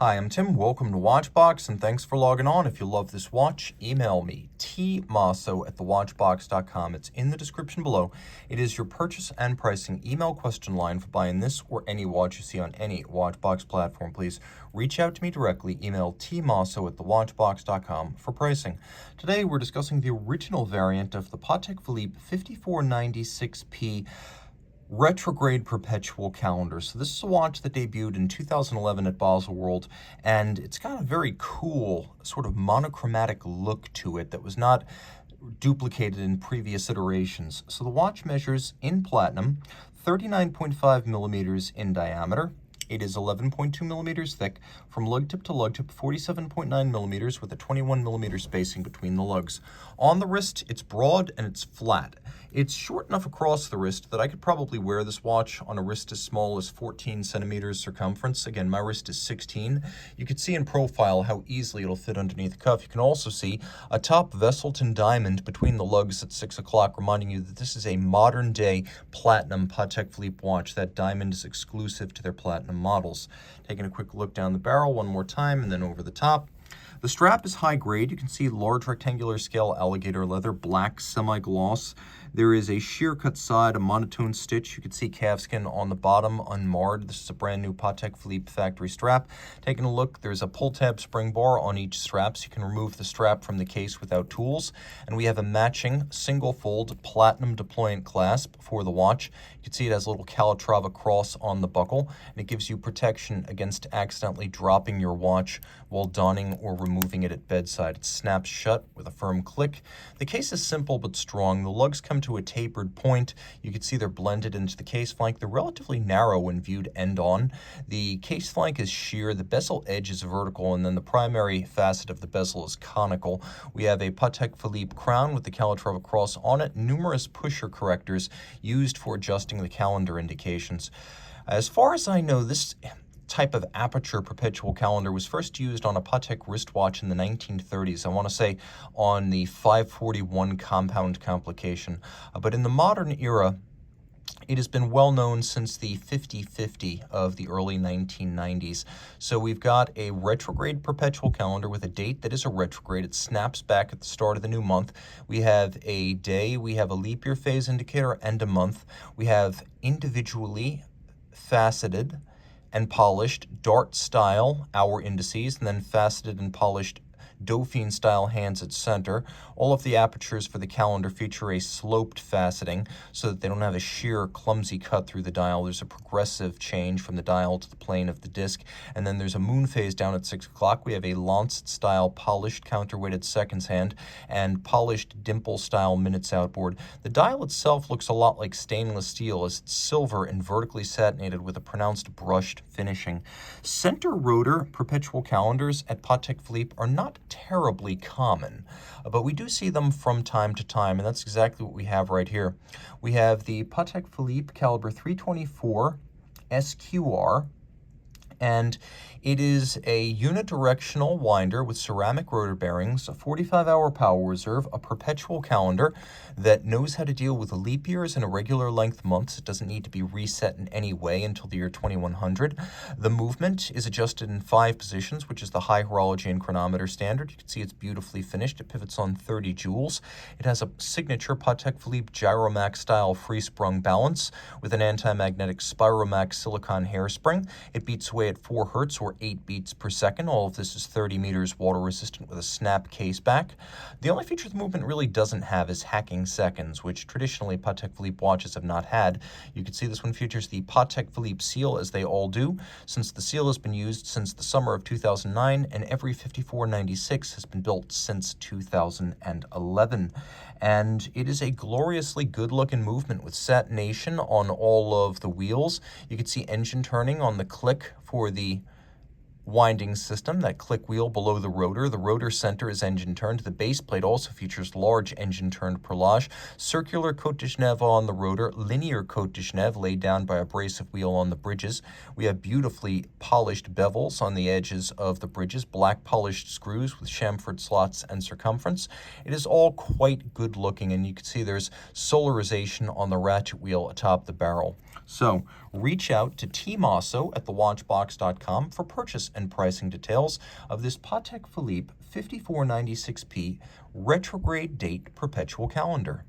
Hi, I'm Tim. Welcome to Watchbox, and thanks for logging on. If you love this watch, email me, tmosso@thewatchbox.com. It's in the description below. It is your purchase and pricing email question line for buying this or any watch you see on any Watchbox platform. Please reach out to me directly. Email tmosso@thewatchbox.com for pricing. Today, we're discussing the original variant of the Patek Philippe 5496P Retrograde Perpetual Calendar. So this is a watch that debuted in 2011 at Basel World, and it's got a very cool sort of monochromatic look to it that was not duplicated in previous iterations. So the watch measures in platinum 39.5 millimeters in diameter. It is 11.2 millimeters thick, from lug tip to lug tip, 47.9 millimeters with a 21 millimeter spacing between the lugs. On the wrist, it's broad and it's flat. It's short enough across the wrist that I could probably wear this watch on a wrist as small as 14 centimeters circumference. Again, my wrist is 16. You can see in profile how easily it'll fit underneath the cuff. You can also see a top Vesselton diamond between the lugs at 6 o'clock, reminding you that this is a modern day platinum Patek Philippe watch. That diamond is exclusive to their platinum models. Taking a quick look down the barrel one more time and then over the top. The strap is high grade. You can see large rectangular scale alligator leather, black semi-gloss. There is a sheer cut side, a monotone stitch. You can see calfskin on the bottom, unmarred. This is a brand new Patek Philippe factory strap. Taking a look, there's a pull tab spring bar on each strap, so you can remove the strap from the case without tools. And we have a matching single fold platinum deployant clasp for the watch. You can see it has a little Calatrava cross on the buckle, and it gives you protection against accidentally dropping your watch while donning or removing it at bedside. It snaps shut with a firm click. The case is simple but strong. The lugs come to a tapered point. You can see they're blended into the case flank. They're relatively narrow when viewed end on. The case flank is sheer, the bezel edge is vertical, and then the primary facet of the bezel is conical. We have a Patek Philippe crown with the Calatrava cross on it, numerous pusher correctors used for adjusting the calendar indications. As far as I know, this type of aperture perpetual calendar was first used on a Patek wristwatch in the 1930s. I want to say on the 541 compound complication. But in the modern era, it has been well known since the 5050 of the early 1990s. So we've got a retrograde perpetual calendar with a date that is a retrograde. It snaps back at the start of the new month. We have a day, we have a leap year phase indicator, and a month. We have individually faceted and polished dart style hour indices, and then faceted and polished Dauphine style hands at center. All of the apertures for the calendar feature a sloped faceting so that they don't have a sheer, clumsy cut through the dial. There's a progressive change from the dial to the plane of the disc. And then there's a moon phase down at 6 o'clock. We have a Lancet style polished counterweighted seconds hand and polished dimple style minutes outboard. The dial itself looks a lot like stainless steel, as it's silver and vertically satinated with a pronounced brushed finishing. Center rotor perpetual calendars at Patek Philippe are not terribly common, but we do see them from time to time, and that's exactly what we have right here. We have the Patek Philippe caliber 324 SQR, and it is a unidirectional winder with ceramic rotor bearings, a 45-hour power reserve, a perpetual calendar that knows how to deal with leap years and irregular length months. It doesn't need to be reset in any way until the year 2100. The movement is adjusted in 5 positions, which is the high horology and chronometer standard. You can see it's beautifully finished. It pivots on 30 jewels. It has a signature Patek Philippe Gyromax style free-sprung balance with an anti-magnetic Spiromax silicone hairspring. It beats away at 4 hertz or 8 beats per second. All of this is 30 meters water resistant with a snap case back. The only feature the movement really doesn't have is hacking seconds, which traditionally Patek Philippe watches have not had. You can see this one features the Patek Philippe seal, as they all do, since the seal has been used since the summer of 2009, and every 5496 has been built since 2011. And it is a gloriously good-looking movement with satination on all of the wheels. You can see engine turning on the click for the winding system, that click wheel below the rotor. The rotor center is engine turned. The base plate also features large engine turned perlage, circular Côte de Genève on the rotor, linear Côte de Genève laid down by a abrasive wheel on the bridges. We have beautifully polished bevels on the edges of the bridges, black polished screws with chamfered slots and circumference. It is all quite good looking, and you can see there's solarization on the ratchet wheel atop the barrel. So reach out to Team Mosso at thewatchbox.com for purchase and pricing details of this Patek Philippe 5496P Retrograde Date Perpetual Calendar.